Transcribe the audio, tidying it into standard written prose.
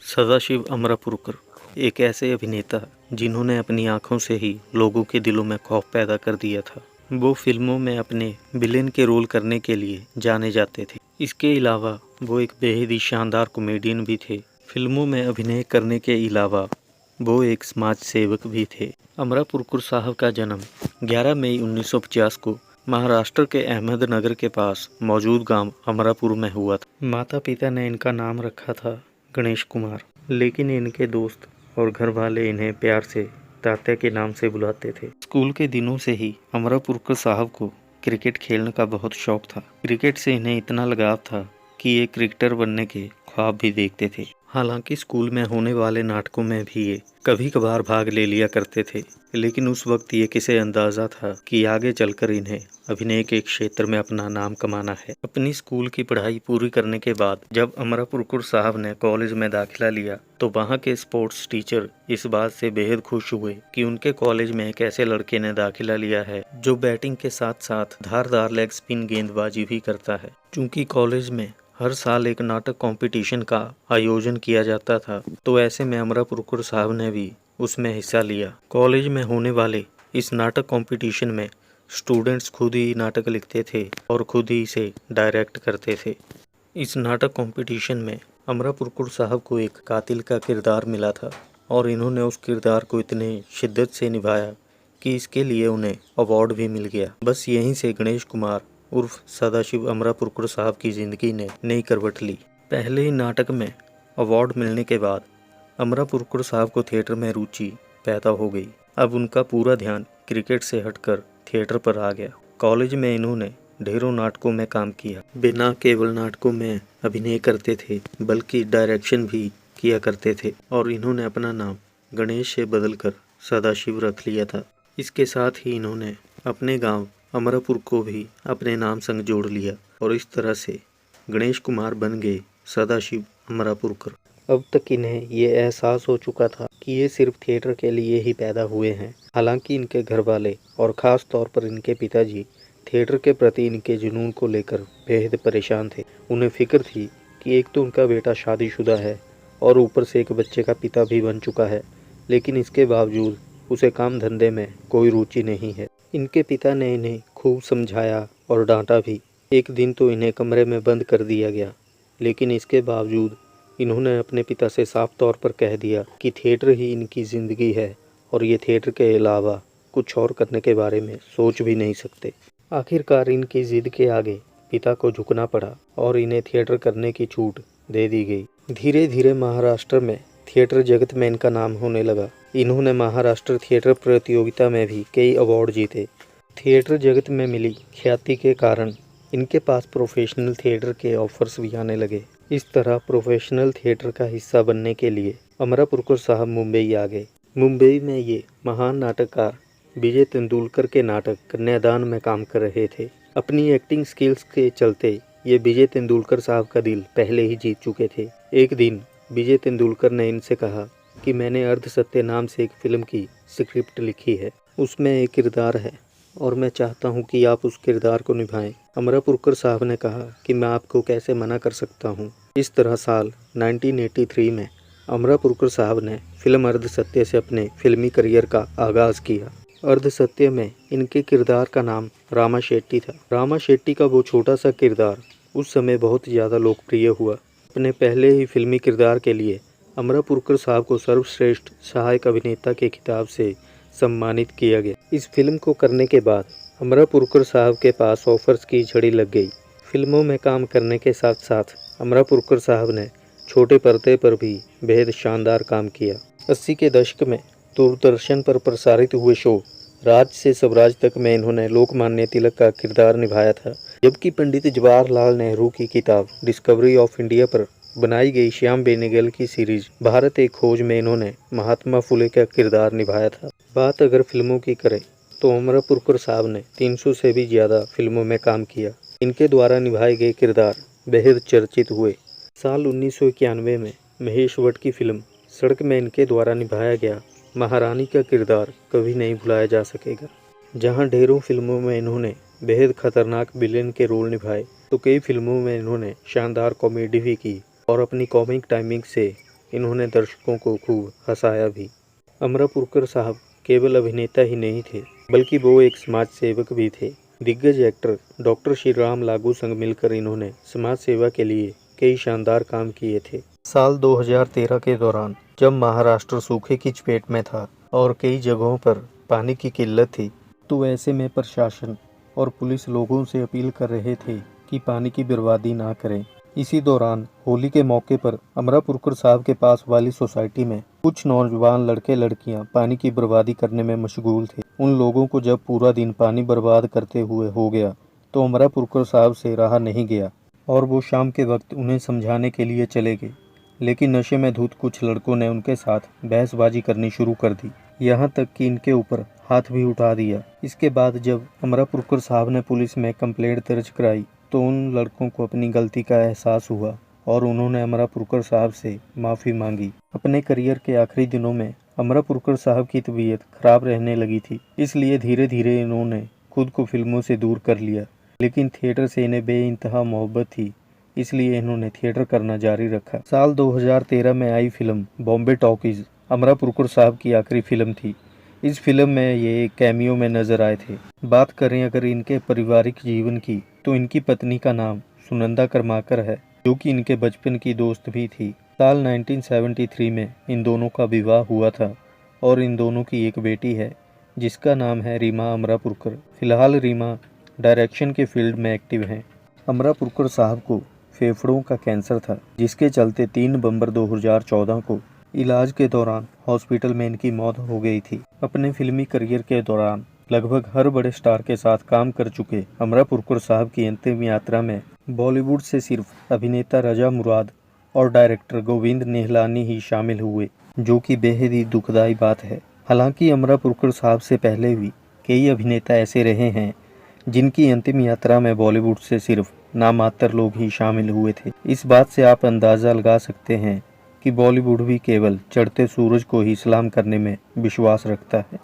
सदाशिव अमरापुरकर एक ऐसे अभिनेता जिन्होंने अपनी आंखों से ही लोगों के दिलों में खौफ पैदा कर दिया था। वो फिल्मों में अपने विलेन के रोल करने के लिए जाने जाते थे। इसके अलावा वो एक बेहद ही शानदार कॉमेडियन भी थे। फिल्मों में अभिनय करने के अलावा वो एक समाज सेवक भी थे। अमरापुरकर साहब का जन्म 11 मई 1950 को महाराष्ट्र के अहमदनगर के पास मौजूद गांव अमरापुर में हुआ था। माता पिता ने इनका नाम रखा था गणेश कुमार, लेकिन इनके दोस्त और घर वाले इन्हें प्यार से तात्या के नाम से बुलाते थे। स्कूल के दिनों से ही अमरापुरकर साहब को क्रिकेट खेलने का बहुत शौक था। क्रिकेट से इन्हें इतना लगाव था कि ये क्रिकेटर बनने के ख्वाब भी देखते थे। हालांकि स्कूल में होने वाले नाटकों में भी ये कभी कभार भाग ले लिया करते थे, लेकिन उस वक्त ये किसे अंदाजा था कि आगे चलकर इन्हें अभिनय के क्षेत्र में अपना नाम कमाना है। अपनी स्कूल की पढ़ाई पूरी करने के बाद जब अमरापुरकर साहब ने कॉलेज में दाखिला लिया तो वहाँ के स्पोर्ट्स टीचर इस बात से बेहद खुश हुए कि उनके कॉलेज में एक ऐसे लड़के ने दाखिला लिया है जो बैटिंग के साथ साथ धारदार लेग स्पिन गेंदबाजी भी करता है। चूँकि कॉलेज में हर साल एक नाटक कंपटीशन का आयोजन किया जाता था, तो ऐसे में अमरापुरकर साहब ने भी उसमें हिस्सा लिया। कॉलेज में होने वाले इस नाटक कंपटीशन में स्टूडेंट्स खुद ही नाटक लिखते थे और खुद ही इसे डायरेक्ट करते थे। इस नाटक कंपटीशन में अमरापुरकर साहब को एक कातिल का किरदार मिला था और इन्होंने उस किरदार को इतने शिद्दत से निभाया कि इसके लिए उन्हें अवार्ड भी मिल गया। बस यहीं से गणेश कुमार उर्फ सदाशिव अमरापुरकर साहब की ज़िंदगी ने नई करवट ली। पहले ही नाटक में अवार्ड मिलने के बाद अमरापुरकर साहब को थिएटर में रुचि पैदा हो गई। अब उनका पूरा ध्यान क्रिकेट से हटकर थिएटर पर आ गया। कॉलेज में इन्होंने ढेरों नाटकों में काम किया। बिना केवल नाटकों में अभिनय करते थे बल्कि डायरेक्शन भी किया करते थे और इन्होंने अपना नाम गणेश से बदलकर सदाशिव रख लिया था। इसके साथ ही इन्होंने अपने गांव अमरापुर को भी अपने नाम संग जोड़ लिया और इस तरह से गणेश कुमार बन गए सदाशिव अमरापुरकर। अब तक इन्हें ये एहसास हो चुका था कि ये सिर्फ थिएटर के लिए ही पैदा हुए हैं। हालांकि इनके घर वाले और ख़ास तौर पर इनके पिताजी थिएटर के प्रति इनके जुनून को लेकर बेहद परेशान थे। उन्हें फिक्र थी कि एक तो उनका बेटा शादीशुदा है और ऊपर से एक बच्चे का पिता भी बन चुका है, लेकिन इसके बावजूद उसे काम धंधे में कोई रुचि नहीं है। इनके पिता ने इन्हें खूब समझाया और डांटा भी। एक दिन तो इन्हें कमरे में बंद कर दिया गया, लेकिन इसके बावजूद इन्होंने अपने पिता से साफ तौर पर कह दिया कि थिएटर ही इनकी ज़िंदगी है और ये थिएटर के अलावा कुछ और करने के बारे में सोच भी नहीं सकते। आखिरकार इनकी ज़िद के आगे पिता को झुकना पड़ा और इन्हें थिएटर करने की छूट दे दी गई। धीरे धीरे महाराष्ट्र में थिएटर जगत में इनका नाम होने लगा। इन्होंने महाराष्ट्र थिएटर प्रतियोगिता में भी कई अवार्ड जीते। थिएटर जगत में मिली ख्याति के कारण इनके पास प्रोफेशनल थिएटर के ऑफर्स भी आने लगे। इस तरह प्रोफेशनल थिएटर का हिस्सा बनने के लिए अमरापुरकर साहब मुंबई आ गए। मुंबई में ये महान नाटककार विजय तेंदुलकर के नाटक कन्यादान में काम कर रहे थे। अपनी एक्टिंग स्किल्स के चलते ये विजय तेंदुलकर साहब का दिल पहले ही जीत चुके थे। एक दिन विजय तेंदुलकर ने इनसे कहा कि मैंने अर्धसत्य नाम से एक फिल्म की स्क्रिप्ट लिखी है, उसमें एक किरदार है और मैं चाहता हूं कि आप उस किरदार को निभाएं। अमरापुरकर साहब ने कहा कि मैं आपको कैसे मना कर सकता हूं। इस तरह साल 1983 में अमरापुरकर साहब ने फिल्म अर्धसत्य से अपने फिल्मी करियर का आगाज़ किया। अर्धसत्य में इनके किरदार का नाम रामा शेट्टी था। रामा शेट्टी का वो छोटा सा किरदार उस समय बहुत ज़्यादा लोकप्रिय हुआ। अपने पहले ही फिल्मी किरदार के लिए अमरापुरकर साहब को सर्वश्रेष्ठ सहायक अभिनेता के खिताब से सम्मानित किया गया। इस फिल्म को करने के बाद अमरापुरकर साहब के पास ऑफर्स की झड़ी लग गई। फिल्मों में काम करने के साथ साथ अमरापुरकर साहब ने छोटे पर्दे पर भी बेहद शानदार काम किया। 80 के दशक में दूरदर्शन पर प्रसारित हुए शो राज से स्वराज तक में इन्होंने लोकमान्य तिलक का किरदार निभाया था, जबकि पंडित जवाहरलाल नेहरू की किताब डिस्कवरी ऑफ इंडिया पर बनाई गई श्याम बेनेगल की सीरीज भारत एक खोज में इन्होंने महात्मा फुले का किरदार निभाया था। बात अगर फिल्मों की करें तो अमरापुरकर साहब ने 300 से भी ज़्यादा फिल्मों में काम किया। इनके द्वारा निभाए गए किरदार बेहद चर्चित हुए। साल 1991 में महेश भट्ट की फिल्म सड़क में इनके द्वारा निभाया गया महारानी का किरदार कभी नहीं भुलाया जा सकेगा। जहां ढेरों फिल्मों में इन्होंने बेहद खतरनाक विलेन के रोल निभाए तो कई फिल्मों में इन्होंने शानदार कॉमेडी भी की और अपनी कॉमिक टाइमिंग से इन्होंने दर्शकों को खूब हंसाया भी। अमरापुरकर साहब केवल अभिनेता ही नहीं थे, बल्कि वो एक समाज सेवक भी थे। दिग्गज एक्टर डॉक्टर श्री राम लागू संग मिलकर इन्होंने समाज सेवा के लिए कई शानदार काम किए थे। साल 2013 के दौरान जब महाराष्ट्र सूखे की चपेट में था और कई जगहों पर पानी की किल्लत थी, तो ऐसे में प्रशासन और पुलिस लोगों से अपील कर रहे थे कि पानी की बर्बादी ना करें। इसी दौरान होली के मौके पर अमरापुरकर साहब के पास वाली सोसाइटी में कुछ नौजवान लड़के लड़कियां पानी की बर्बादी करने में मशगूल थे। उन लोगों को जब पूरा दिन पानी बर्बाद करते हुए हो गया तो अमरापुरकर साहब से रहा नहीं गया और वो शाम के वक्त उन्हें समझाने के लिए चले गए। लेकिन नशे में धुत कुछ लड़कों ने उनके साथ बहसबाजी करनी शुरू कर दी, यहाँ तक कि इनके ऊपर हाथ भी उठा दिया। इसके बाद जब अमरापुरकर साहब ने पुलिस में कंप्लेंट दर्ज कराई तो उन लड़कों को अपनी गलती का एहसास हुआ और उन्होंने अमरापुरकर साहब से माफ़ी मांगी। अपने करियर के आखिरी दिनों में अमरापुरकर साहब की तबीयत खराब रहने लगी थी, इसलिए धीरे धीरे इन्होंने खुद को फिल्मों से दूर कर लिया। लेकिन थिएटर से इन्हें बेइंतहा मोहब्बत थी, इसलिए इन्होंने थिएटर करना जारी रखा। साल 2013 में आई फिल्म बॉम्बे टॉकीज अमरापुरकर साहब की आखिरी फिल्म थी। इस फिल्म में ये एक कैमियो में नजर आए थे। बात करें अगर इनके पारिवारिक जीवन की, तो इनकी पत्नी का नाम सुनंदा कर्माकर है, जो कि इनके बचपन की दोस्त भी थी। साल 1973 में इन दोनों का विवाह हुआ था और इन दोनों की एक बेटी है जिसका नाम है रीमा अमरापुरकर। फिलहाल रीमा डायरेक्शन के फील्ड में एक्टिव हैं। अमरापुरकर साहब को फेफड़ों का कैंसर था, जिसके चलते 3 नवंबर 2014 को इलाज के दौरान हॉस्पिटल में इनकी मौत हो गई थी। अपने फिल्मी करियर के दौरान लगभग हर बड़े स्टार के साथ काम कर चुके अमरापुरकर साहब की अंतिम यात्रा में बॉलीवुड से सिर्फ अभिनेता रजा मुराद और डायरेक्टर गोविंद निहलानी ही शामिल हुए, जो कि बेहद ही दुखदाई बात है। हालांकि अमरापुरकर साहब से पहले भी कई अभिनेता ऐसे रहे हैं जिनकी अंतिम यात्रा में बॉलीवुड से सिर्फ नामात्र लोग ही शामिल हुए थे। इस बात से आप अंदाज़ा लगा सकते हैं कि बॉलीवुड भी केवल चढ़ते सूरज को ही सलाम करने में विश्वास रखता है।